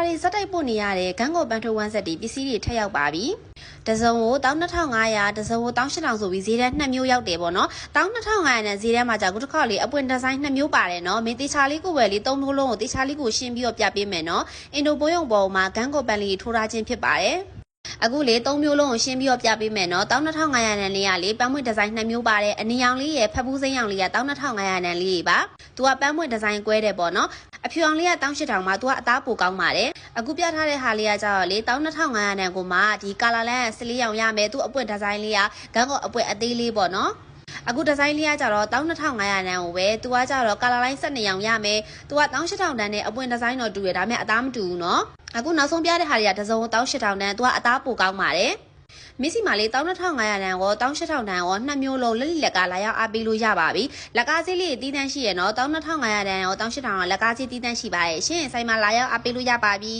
တွေစက်တိုက်ပို့နေရတဲ့ဂန်းကိုပန်းထိုးဝမ်းဆက်တီပစ္စည်းတွေထက်ရောက်ပါပြီ။တစုံကို12500တစုံကို18000ဆိုပြီးဈေးထဲ2မျိုးရောက်တယ်ပေါ့နော်။12500နဲ့ဈေးထဲမှာကြာခုတစ်ခါလေးအပွင့်ဒီဇိုင်း2မျိုးပါတယ်နော်။မင်းတေချာလေးကိုပဲလေး3မျိုးလုံးကိုတေချာလေးကိုရှင်းပြီးတော့ပြပေးမယ်နော်။အင်ဒိုပိုးရုံပေါ်မှာဂန်းကိုပန်းလေးထိုးထားခြင်းဖြစ်ပါတယ်။အခုလေ3မျိုးလုံးကိုရှင်းပြီးတော့ပြပေးမယ်နော်12500နဲ့လေးရလေပန်းမွေဒီဇိုင်း2မျိုးပါတယ်အနီရောင်လေးရယ်ဖက်ဖူးစိမ်းရောင်လေးက12500နဲ့လေးပါသူကပန်းမွေဒီဇိုင်းကွဲတယ်ပေါ့နော်အဖြူအောင်လေးက18000မှာသူကအသားပိုကောင်းပါတယ်အခုပြထားတဲ့ဟာလေးကကြတော့လေ12500နဲ့ကိုမှဒီကာလာလန်စလေးရောင်ရမယ်သူအပွင့်ဒီဇိုင်းလေးကဂန်းကအပွင့်အသေးလေးပေါ့နော်အခုဒီဇိုင်းလေးကကြတော့12500တန်းကိုပဲသူကကြတော့ကာလာလိုင်း12ရောင်ရမယ်သူက18000တန်းနဲ့အပွင့်ဒီဇိုင်းတော့တူရဒါပေမဲ့အသားမတူဘူးနော်အခုနောက်ဆုံးပြတဲ့ဟာတွေကတစ်စုံ18000တန်းသူကအသားပိုကောင်းပါတယ်မစ္စည်းမလေး12500တန်းကို18000တန်းကို2မျိုးလုံးလက်လက်ကလာရောက်အားပေးလို့ရပါပြီလက်ကားစီးလေးတီးတန်းရှိရနော်12500တန်းကို18000ကလက်ကားစီးတီးတန်းရှိပါရဲ့ရှင်ဆိုင်မှာလာရောက်အားပေးလို့ရပါပြီ